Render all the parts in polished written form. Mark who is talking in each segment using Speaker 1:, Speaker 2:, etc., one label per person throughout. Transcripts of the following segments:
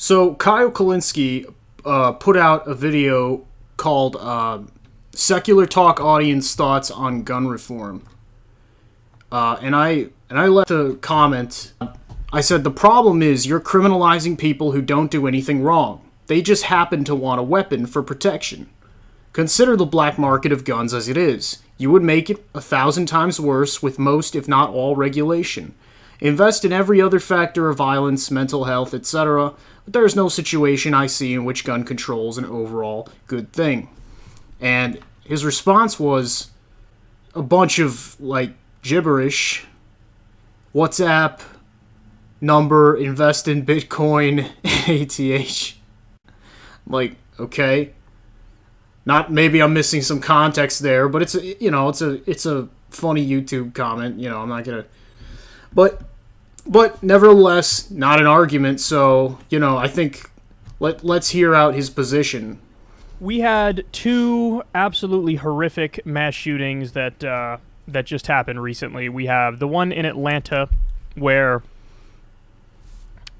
Speaker 1: So Kyle Kulinski put out a video called "Secular Talk Audience Thoughts on Gun Reform," and I left a comment. I said the problem is you're criminalizing people who don't do anything wrong. They just happen to want a weapon for protection. Consider the black market of guns as it is. You would make it 1,000 times worse with most, if not all, regulation. Invest in every other factor of violence, mental health, etc., but there is no situation I see in which gun control is an overall good thing. And his response was a bunch of, gibberish. WhatsApp, number, invest in Bitcoin, ATH. Okay. Not, maybe I'm missing some context there, but it's a funny YouTube comment. I'm not gonna, but nevertheless, not an argument. So I think let's hear out his position.
Speaker 2: We had two absolutely horrific mass shootings that just happened recently. We have the one in Atlanta where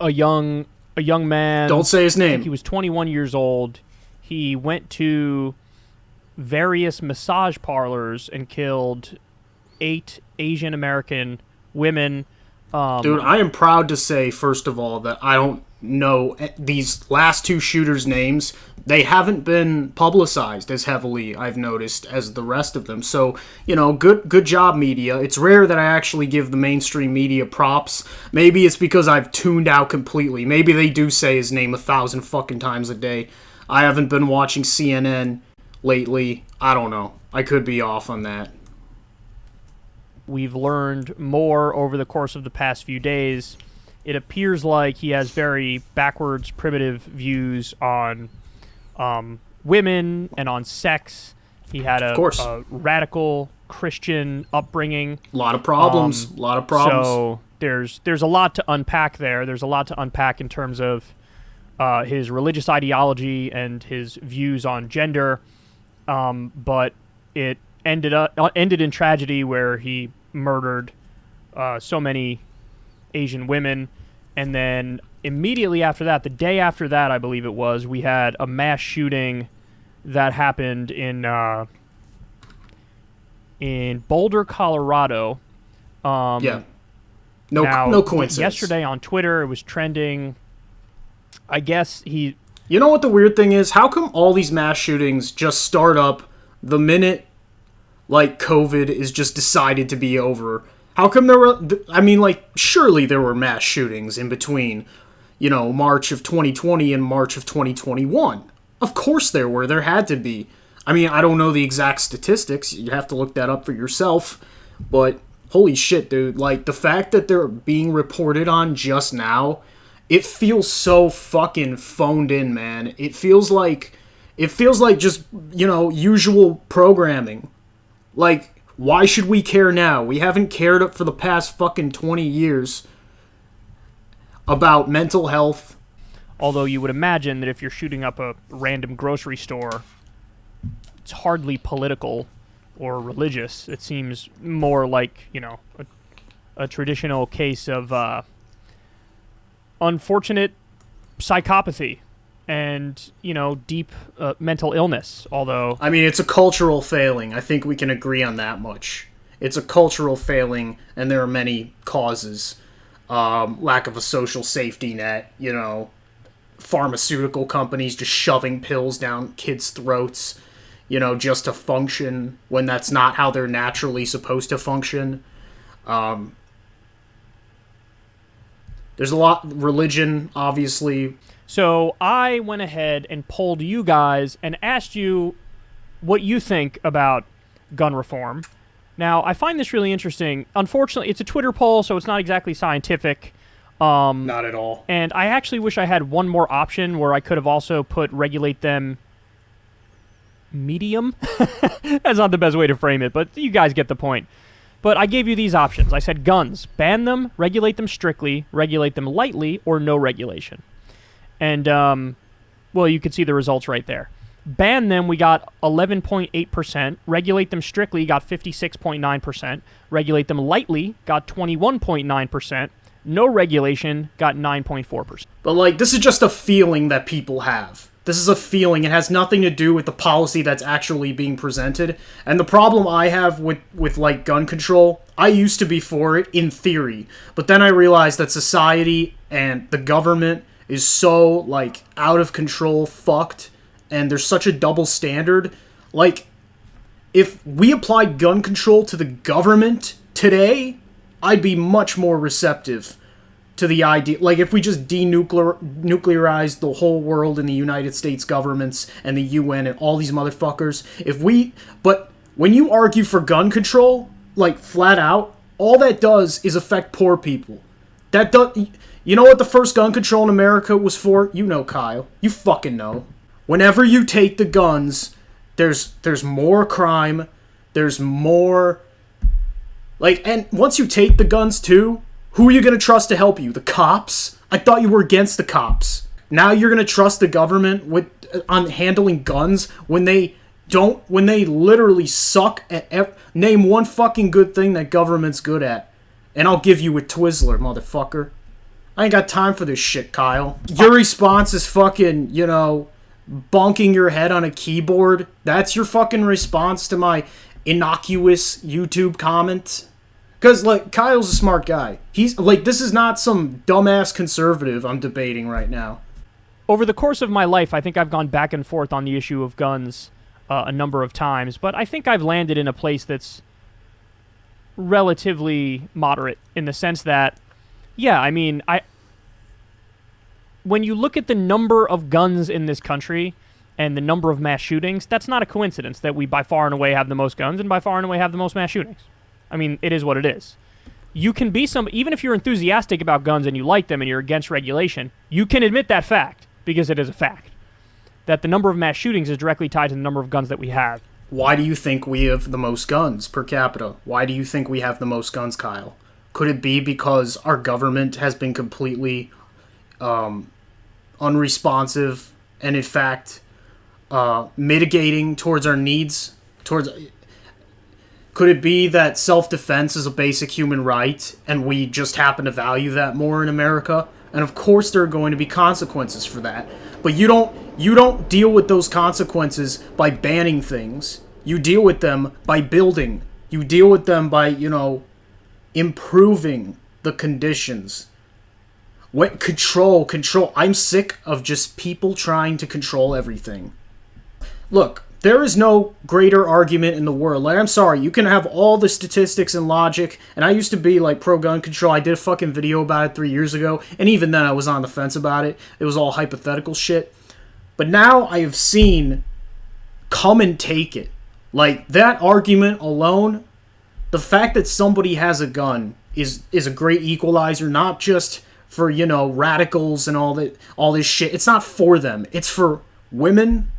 Speaker 2: a young man,
Speaker 1: don't say his name,
Speaker 2: I think he was 21 years old. He went to various massage parlors and killed 8 Asian American women.
Speaker 1: Dude, I am proud to say, first of all, that I don't know these last two shooters' names. They haven't been publicized as heavily, I've noticed, as the rest of them. So, good job, media. It's rare that I actually give the mainstream media props. Maybe it's because I've tuned out completely. Maybe they do say his name 1,000 fucking times a day. I haven't been watching CNN lately. I don't know. I could be off on that.
Speaker 2: We've learned more over the course of the past few days. It appears like he has very backwards, primitive views on women and on sex. He had a radical Christian upbringing.
Speaker 1: A lot of problems.
Speaker 2: So there's a lot to unpack there. There's a lot to unpack in terms of his religious ideology and his views on gender. But it ended in tragedy where he murdered so many Asian women, and then immediately after that, the day after that, I believe it was, we had a mass shooting that happened in Boulder, Colorado.
Speaker 1: No coincidence.
Speaker 2: Yesterday on Twitter, it was trending. I guess he.
Speaker 1: You know what the weird thing is? How come all these mass shootings just start up the minute, COVID is just decided to be over? How come there were... surely there were mass shootings in between, March of 2020 and March of 2021. Of course there were. There had to be. I don't know the exact statistics. You have to look that up for yourself. But holy shit, dude. The fact that they're being reported on just now, it feels so fucking phoned in, man. It feels like just, usual programming. Why should we care now? We haven't cared for the past fucking 20 years about mental health.
Speaker 2: Although you would imagine that if you're shooting up a random grocery store, it's hardly political or religious. It seems more like, a traditional case of unfortunate psychopathy and, deep mental illness, although...
Speaker 1: it's a cultural failing. I think we can agree on that much. It's a cultural failing, and there are many causes. Lack of a social safety net, pharmaceutical companies just shoving pills down kids' throats, just to function when that's not how they're naturally supposed to function. There's a lot... Religion, obviously...
Speaker 2: So I went ahead and polled you guys and asked you what you think about gun reform. Now, I find this really interesting. Unfortunately, it's a Twitter poll, so it's not exactly scientific.
Speaker 1: Not at all.
Speaker 2: And I actually wish I had one more option where I could have also put regulate them medium. That's not the best way to frame it, but you guys get the point. But I gave you these options. I said guns, ban them, regulate them strictly, regulate them lightly, or no regulation. And, you could see the results right there. Ban them, we got 11.8%. Regulate them strictly, got 56.9%. Regulate them lightly, got 21.9%. No regulation got 9.4%.
Speaker 1: But, like, this is just a feeling that people have. This is a feeling. It has nothing to do with the policy that's actually being presented. And the problem I have with like, gun control, I used to be for it in theory. But then I realized that society and the government is so, like, out of control, fucked, and there's such a double standard. Like, if we applied gun control to the government today, I'd be much more receptive to the idea. Like, if we just denuclearized the whole world in the United States governments and the UN and all these motherfuckers, but when you argue for gun control, like, flat out, all that does is affect poor people. You know what the first gun control in America was for? You know, Kyle. You fucking know. Whenever you take the guns, there's more crime, there's more, like, and once you take the guns too, who are you going to trust to help you? The cops? I thought you were against the cops. Now you're going to trust the government on handling guns when they literally suck at name one fucking good thing that government's good at, and I'll give you a Twizzler, motherfucker. I ain't got time for this shit, Kyle. Your response is fucking, bonking your head on a keyboard. That's your fucking response to my innocuous YouTube comment? Because, like, Kyle's a smart guy. He's, like, this is not some dumbass conservative I'm debating right now.
Speaker 2: Over the course of my life, I think I've gone back and forth on the issue of guns a number of times, but I think I've landed in a place that's relatively moderate in the sense that, yeah, I mean, when you look at the number of guns in this country and the number of mass shootings, that's not a coincidence that we by far and away have the most guns and by far and away have the most mass shootings. I mean, it is what it is. You can be even if you're enthusiastic about guns and you like them and you're against regulation, you can admit that fact, because it is a fact, that the number of mass shootings is directly tied to the number of guns that we have.
Speaker 1: Why do you think we have the most guns per capita? Why do you think we have the most guns, Kyle? Could it be because our government has been completely unresponsive and, in fact, mitigating towards our needs? Could it be that self-defense is a basic human right, and we just happen to value that more in America? And of course there are going to be consequences for that. But you don't deal with those consequences by banning things. You deal with them by building. You deal with them by, improving the conditions. Control. I'm sick of just people trying to control everything. Look, there is no greater argument in the world. Like, I'm sorry, you can have all the statistics and logic, and I used to be, like, pro-gun control. I did a fucking video about it 3 years ago, and even then I was on the fence about it. It was all hypothetical shit. But now I have seen come and take it. Like, that argument alone, the fact that somebody has a gun is a great equalizer, not just for, radicals and all this shit. It's not for them. It's for women,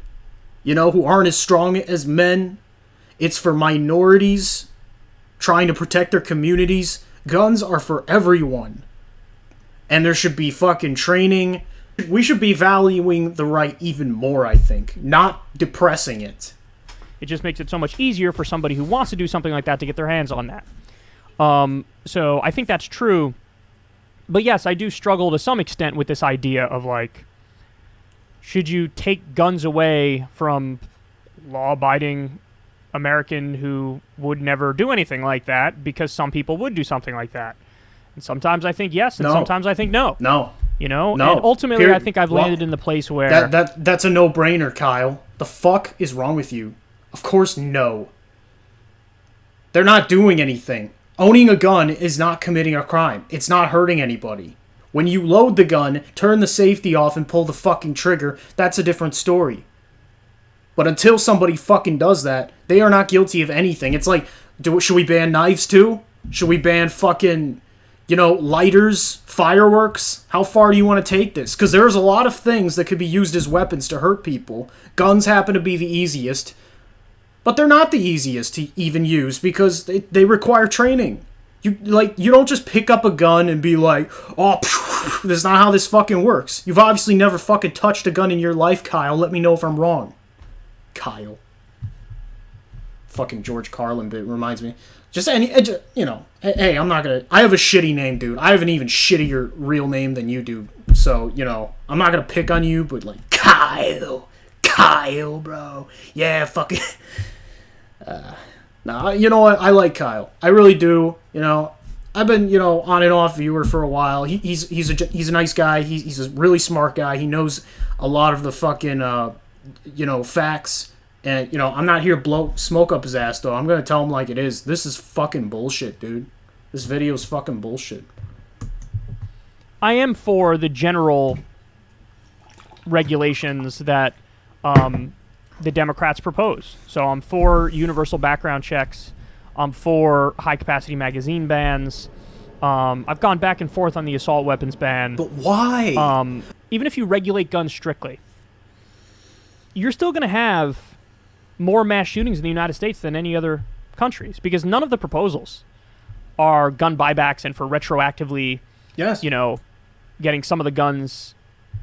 Speaker 1: who aren't as strong as men. It's for minorities trying to protect their communities. Guns are for everyone. And there should be fucking training. We should be valuing the right even more, I think, not depressing it.
Speaker 2: It just makes it so much easier for somebody who wants to do something like that to get their hands on that. So I think that's true. But yes, I do struggle to some extent with this idea of, like, should you take guns away from law-abiding American who would never do anything like that, because some people would do something like that? And sometimes I think yes, and sometimes I think no.
Speaker 1: No.
Speaker 2: No. And ultimately I think I've landed in the place where...
Speaker 1: That's a no-brainer, Kyle. The fuck is wrong with you? Of course, no. They're not doing anything. Owning a gun is not committing a crime. It's not hurting anybody. When you load the gun, turn the safety off, and pull the fucking trigger, that's a different story. But until somebody fucking does that, they are not guilty of anything. It's like, should we ban knives too? Should we ban fucking, lighters, fireworks? How far do you want to take this? Because there's a lot of things that could be used as weapons to hurt people. Guns happen to be the easiest. But they're not the easiest to even use because they require training. You don't just pick up a gun and be like, oh, that's not how this fucking works. You've obviously never fucking touched a gun in your life, Kyle. Let me know if I'm wrong. Kyle. Fucking George Carlin bit reminds me. Just any, you know, hey, I'm not gonna, I have a shitty name, dude. I have an even shittier real name than you do. So, you know, I'm not gonna pick on you, but like, Kyle, bro. Yeah, fucking. Nah, you know what? I like Kyle. I really do. You know, I've been, you know, on and off viewer for a while. He's a nice guy. He's a really smart guy. He knows a lot of the fucking, you know, facts. And, you know, I'm not here to blow smoke up his ass, though. I'm going to tell him like it is. This is fucking bullshit, dude. This video is fucking bullshit.
Speaker 2: I am for the general regulations that the Democrats propose. So I'm for universal background checks. I'm for high-capacity magazine bans. I've gone back and forth on the assault weapons ban.
Speaker 1: But why?
Speaker 2: Even if you regulate guns strictly, you're still going to have more mass shootings in the United States than any other countries, because none of the proposals are gun buybacks and for retroactively,
Speaker 1: yes,
Speaker 2: you know, getting some of the guns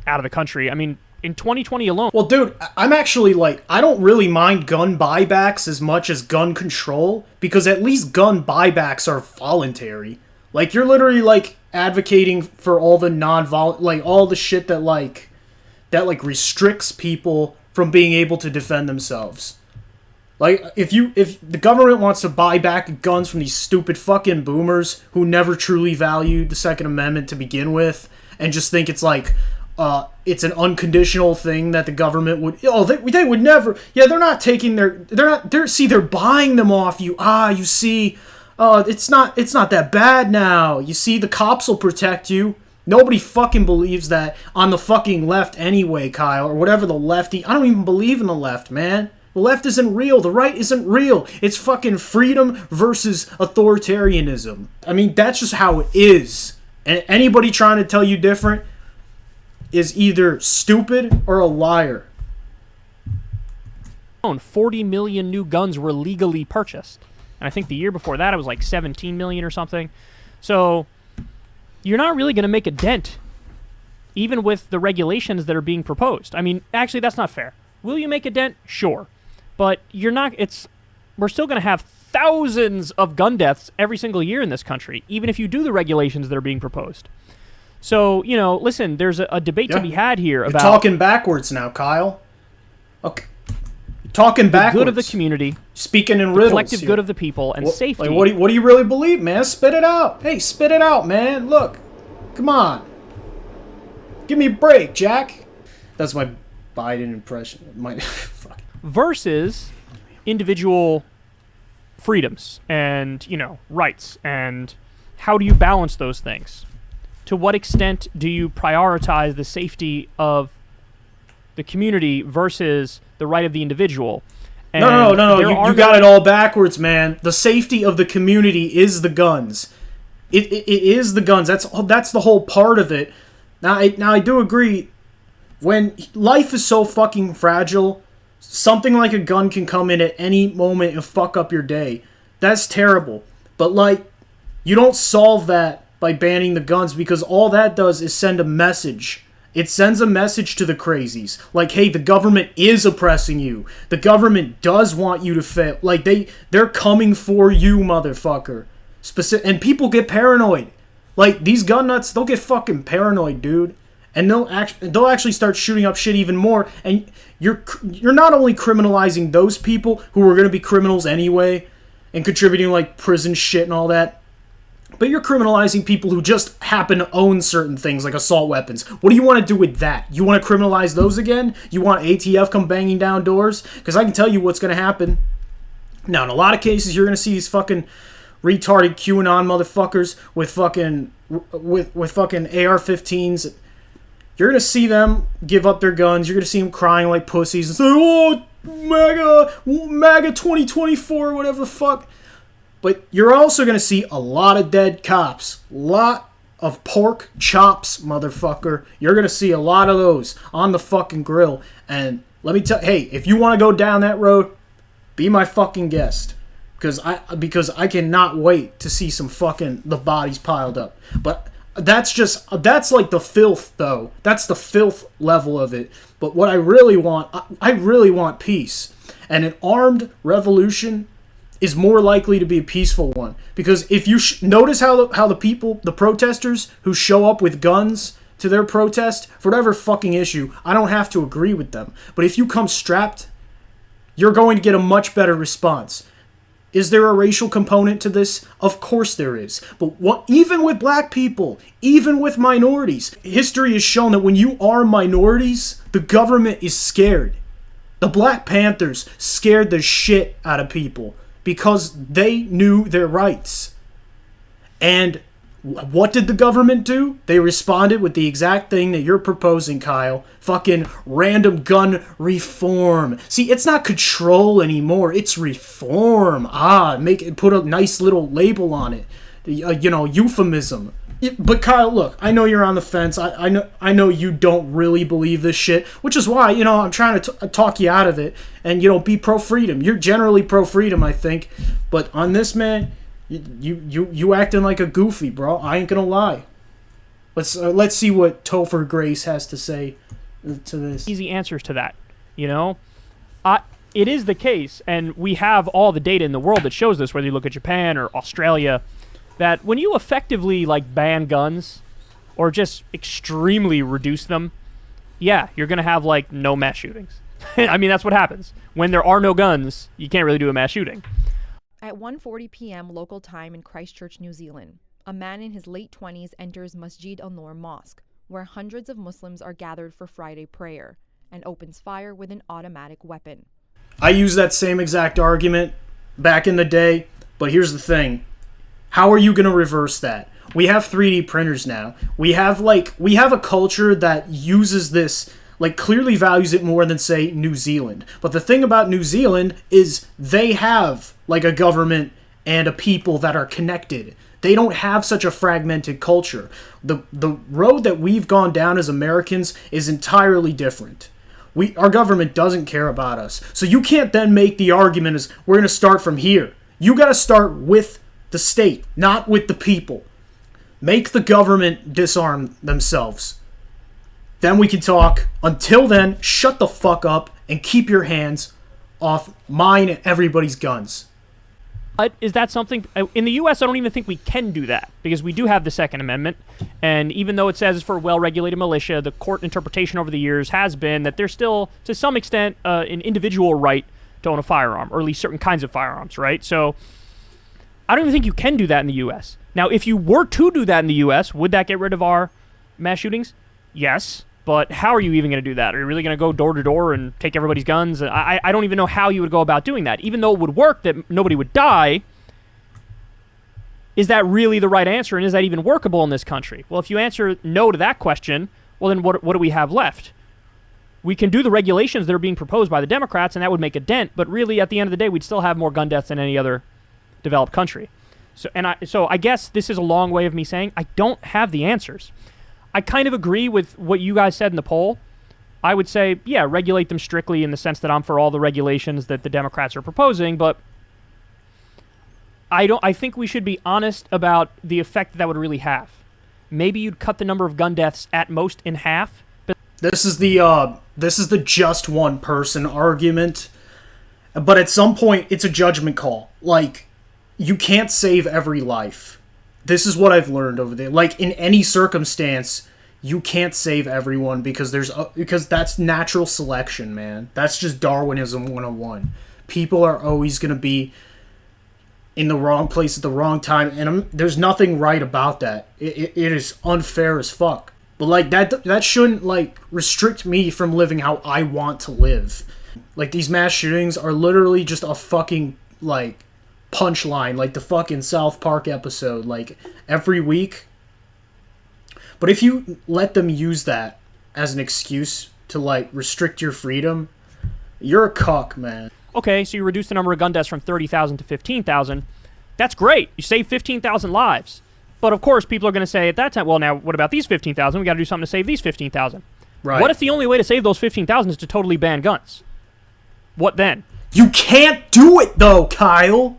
Speaker 2: out of the country. I mean, in 2020 alone.
Speaker 1: Well, dude, I'm actually like, I don't really mind gun buybacks as much as gun control, because at least gun buybacks are voluntary. Like, you're literally like advocating for all the like all the shit that restricts people from being able to defend themselves. Like, if the government wants to buy back guns from these stupid fucking boomers who never truly valued the Second Amendment to begin with, and just think it's like, it's an unconditional thing that the government would, they would never, they're not taking they're buying them off you. You see, it's not that bad now. You see, the cops will protect you. Nobody fucking believes that on the fucking left anyway, Kyle, or whatever the lefty, I don't even believe in the left, man. The left isn't real. The right isn't real. It's fucking freedom versus authoritarianism. I mean, that's just how it is. And anybody trying to tell you different is either stupid or a liar.
Speaker 2: 40 million new guns were legally purchased. And I think the year before that it was like 17 million or something. So you're not really going to make a dent, even with the regulations that are being proposed. I mean, actually, that's not fair. Will you make a dent? Sure. But you're not, we're still going to have thousands of gun deaths every single year in this country, even if you do the regulations that are being proposed. So, you know, listen, there's a debate to be had here about...
Speaker 1: You're talking backwards now, Kyle. Okay. You're talking backwards.
Speaker 2: The good of the community.
Speaker 1: Speaking in riddles.
Speaker 2: Collective good of the people and safety.
Speaker 1: Like, what do you really believe, man? Spit it out. Hey, spit it out, man. Look. Come on. Give me a break, Jack. That's my Biden impression. Fuck.
Speaker 2: Versus individual freedoms and, you know, rights. And how do you balance those things? To what extent do you prioritize the safety of the community versus the right of the individual? And
Speaker 1: no. You got it all backwards, man. The safety of the community is the guns. It is the guns. That's the whole part of it. Now I do agree. When life is so fucking fragile, something like a gun can come in at any moment and fuck up your day. That's terrible. But, like, you don't solve that by banning the guns, because all that does is send a message. It sends a message to the crazies. Like, hey, the government is oppressing you. The government does want you to fail. Like, they're coming for you, motherfucker. And people get paranoid. Like, these gun nuts, they'll get fucking paranoid, dude. And they'll actually start shooting up shit even more. And you're not only criminalizing those people who are going to be criminals anyway and contributing, like, prison shit and all that, but you're criminalizing people who just happen to own certain things, like assault weapons. What do you want to do with that? You want to criminalize those again? You want ATF come banging down doors? Because I can tell you what's going to happen. Now, in a lot of cases, you're going to see these fucking retarded QAnon motherfuckers with fucking AR-15s. You're going to see them give up their guns. You're going to see them crying like pussies and say, oh, MAGA 2024, whatever the fuck. But you're also going to see a lot of dead cops. Lot of pork chops, motherfucker. You're going to see a lot of those on the fucking grill. And let me tell you, hey, if you want to go down that road, be my fucking guest. Because I cannot wait to see some fucking the bodies piled up. But that's like the filth, though. That's the filth level of it. But what I really want peace. And an armed revolution is more likely to be a peaceful one. Because if you notice how the protesters who show up with guns to their protest for whatever fucking issue, I don't have to agree with them. But if you come strapped, you're going to get a much better response. Is there a racial component to this? Of course there is. But even with black people, even with minorities, history has shown that when you are minorities, the government is scared. The Black Panthers scared the shit out of people because they knew their rights. And what did the government do? They responded with the exact thing that you're proposing, Kyle. Fucking random gun reform. See, it's not control anymore. It's reform. Put a nice little label on it. Euphemism. But Kyle, look, I know you're on the fence. I know you don't really believe this shit, which is why, I'm trying to talk you out of it and, be pro-freedom. You're generally pro-freedom, I think. But on this, man, you acting like a goofy, bro. I ain't gonna lie. Let's see what Topher Grace has to say to this.
Speaker 2: Easy answers to that, It is the case, and we have all the data in the world that shows this, whether you look at Japan or Australia, that when you effectively ban guns or just extremely reduce them, yeah, you're gonna have no mass shootings. I mean, that's what happens. When there are no guns, you can't really do a mass shooting.
Speaker 3: At 1:40 p.m. local time in Christchurch, New Zealand, a man in his late 20s enters Masjid al-Noor Mosque, where hundreds of Muslims are gathered for Friday prayer, and opens fire with an automatic weapon.
Speaker 1: I used that same exact argument back in the day, but here's the thing. How are you going to reverse that? We have 3D printers now. We have a culture that uses this, clearly values it more than, say, New Zealand. But the thing about New Zealand is they have, a government and a people that are connected. They don't have such a fragmented culture. The road that we've gone down as Americans is entirely different. Our government doesn't care about us. So you can't then make the argument as we're going to start from here. You got to start with the state, not with the people. Make the government disarm themselves. Then we can talk. Until then, shut the fuck up and keep your hands off mine and everybody's guns.
Speaker 2: Is that something... In the U.S., I don't even think we can do that, because we do have the Second Amendment, and even though it says it's for a well-regulated militia, the court interpretation over the years has been that there's still, to some extent, an individual right to own a firearm, or at least certain kinds of firearms, right? So I don't even think you can do that in the U.S. Now, if you were to do that in the U.S., would that get rid of our mass shootings? Yes, but how are you even going to do that? Are you really going to go door to door and take everybody's guns? I don't even know how you would go about doing that. Even though it would work, that nobody would die, is that really the right answer, and is that even workable in this country? Well, if you answer no to that question, well, then what do we have left? We can do the regulations that are being proposed by the Democrats, and that would make a dent, but really, at the end of the day, we'd still have more gun deaths than any other developed country. So I guess this is a long way of me saying I don't have the answers. I kind of agree with what you guys said in the poll. I would say, yeah, regulate them strictly in the sense that I'm for all the regulations that the Democrats are proposing, but I think we should be honest about the effect that would really have. Maybe you'd cut the number of gun deaths at most in half. But
Speaker 1: this is the just one person argument, but at some point it's a judgment call. You can't save every life. This is what I've learned over there. In any circumstance, you can't save everyone because that's natural selection, man. That's just Darwinism 101. People are always going to be in the wrong place at the wrong time, and there's nothing right about that. It is unfair as fuck. But that shouldn't restrict me from living how I want to live. These mass shootings are literally just a fucking punchline, the fucking South Park episode, every week. But if you let them use that as an excuse to restrict your freedom, you're a cuck, man.
Speaker 2: Okay, so you reduce the number of gun deaths from 30,000 to 15,000. That's great. You save 15,000 lives. But of course, people are going to say at that time, well, now what about these 15,000? We got to do something to save these 15,000.
Speaker 1: Right.
Speaker 2: What if the only way to save those 15,000 is to totally ban guns? What then?
Speaker 1: You can't do it though, Kyle.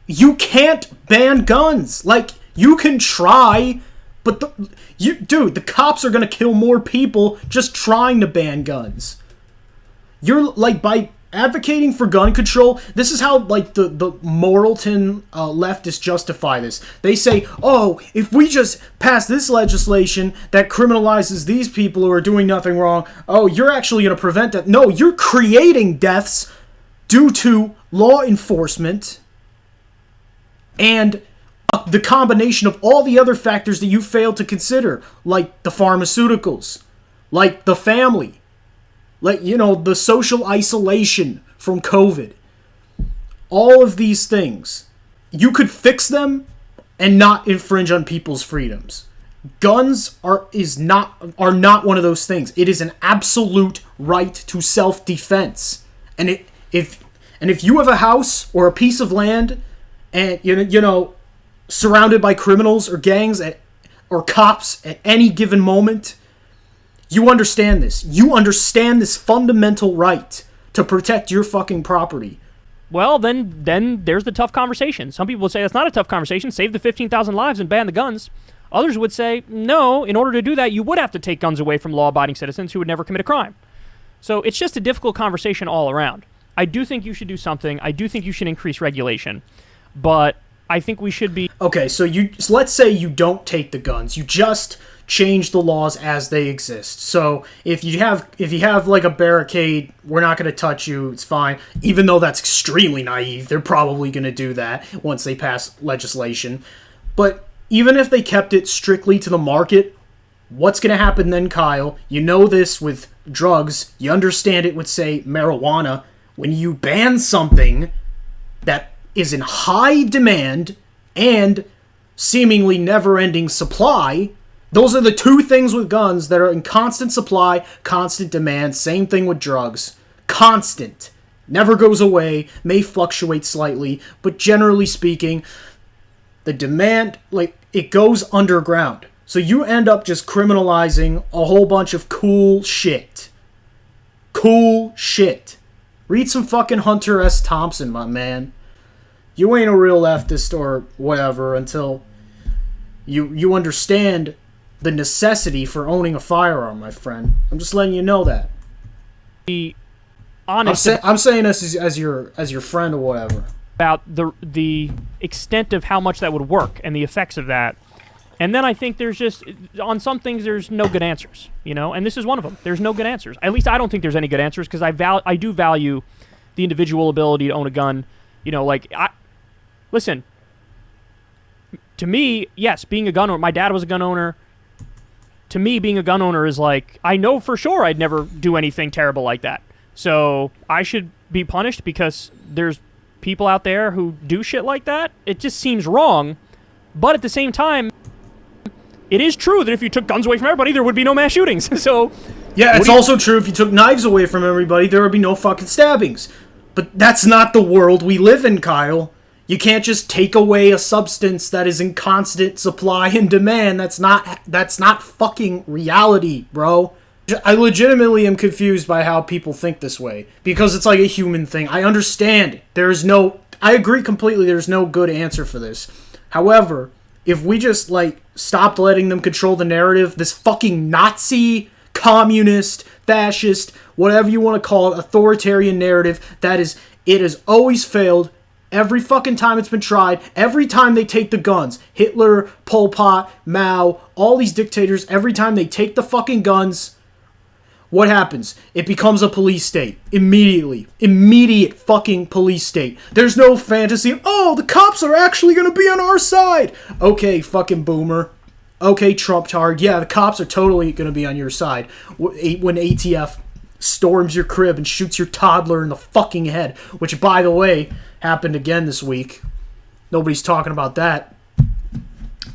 Speaker 1: You can't ban guns. You can try, but the cops are gonna kill more people just trying to ban guns. You're by advocating for gun control, this is how, like, the Moralton leftists justify this. They say, oh, if we just pass this legislation that criminalizes these people who are doing nothing wrong, oh, you're actually going to prevent that. No, you're creating deaths due to law enforcement and the combination of all the other factors that you failed to consider, like the pharmaceuticals, like the family, like, you know, the social isolation from COVID. All of these things, you could fix them and not infringe on people's freedoms. Guns are not one of those things. It is an absolute right to self-defense. And if you have a house or a piece of land and you know surrounded by criminals or gangs or cops at any given moment, you understand this. You understand this fundamental right to protect your fucking property.
Speaker 2: Well, then there's the tough conversation. Some people would say that's not a tough conversation. Save the 15,000 lives and ban the guns. Others would say, no, in order to do that, you would have to take guns away from law-abiding citizens who would never commit a crime. So it's just a difficult conversation all around. I do think you should do something. I do think you should increase regulation. But I think we should be...
Speaker 1: Okay, so let's say you don't take the guns. You just change the laws as they exist. So if you have like a barricade, we're not going to touch you, it's fine. Even though that's extremely naive, they're probably going to do that once they pass legislation. But even if they kept it strictly to the market, what's going to happen then, Kyle? You know this with drugs. You understand it with, say, marijuana. When you ban something that is in high demand and seemingly never-ending supply, those are the two things with guns that are in constant supply, constant demand. Same thing with drugs. Constant. Never goes away, may fluctuate slightly, but generally speaking, the demand, like, it goes underground. So you end up just criminalizing a whole bunch of cool shit. Cool shit. Read some fucking Hunter S. Thompson, my man. You ain't a real leftist or whatever until you understand the necessity for owning a firearm, my friend. I'm just letting you know that.
Speaker 2: Be honest.
Speaker 1: I'm saying this as your friend or whatever.
Speaker 2: About the extent of how much that would work and the effects of that. And then I think there's just, on some things, there's no good answers, you know? And this is one of them. There's no good answers. At least I don't think there's any good answers, because I do value the individual ability to own a gun. You know, like, listen, to me, yes, being a gun owner, my dad was a gun owner. To me, being a gun owner is like, I know for sure I'd never do anything terrible like that. So I should be punished because there's people out there who do shit like that. It just seems wrong. But at the same time, it is true that if you took guns away from everybody, there would be no mass shootings. So,
Speaker 1: yeah, it's also true if you took knives away from everybody, there would be no fucking stabbings. But that's not the world we live in, Kyle. You can't just take away a substance that is in constant supply and demand. That's not fucking reality, bro. I legitimately am confused by how people think this way, because it's like a human thing. I understand. I agree completely, there's no good answer for this. However, if we just, like, stopped letting them control the narrative, this fucking Nazi, communist, fascist, whatever you want to call it, authoritarian narrative, it has always failed every fucking time it's been tried. Every time they take the guns, Hitler, Pol Pot, Mao, all these dictators, every time they take the fucking guns, what happens? It becomes a police state. Immediately. Immediate fucking police state. There's no fantasy of, oh, the cops are actually going to be on our side. Okay, fucking boomer. Okay, Trump-tard. Yeah, the cops are totally going to be on your side when ATF storms your crib and shoots your toddler in the fucking head, which, by the way, happened again this week. Nobody's talking about that.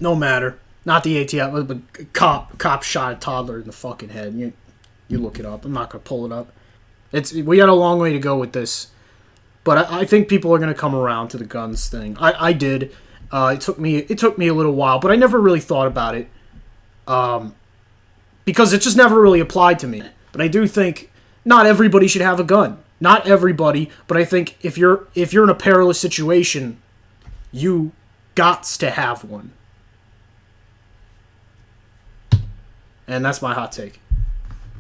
Speaker 1: No matter. Not the ATF, but cop shot a toddler in the fucking head. You look it up. I'm not going to pull it up. We got a long way to go with this. But I think people are going to come around to the guns thing. I did. It took me a little while, but I never really thought about it. Because it just never really applied to me. But I do think not everybody should have a gun. Not everybody, but I think if you're in a perilous situation, you gots to have one. And that's my hot take.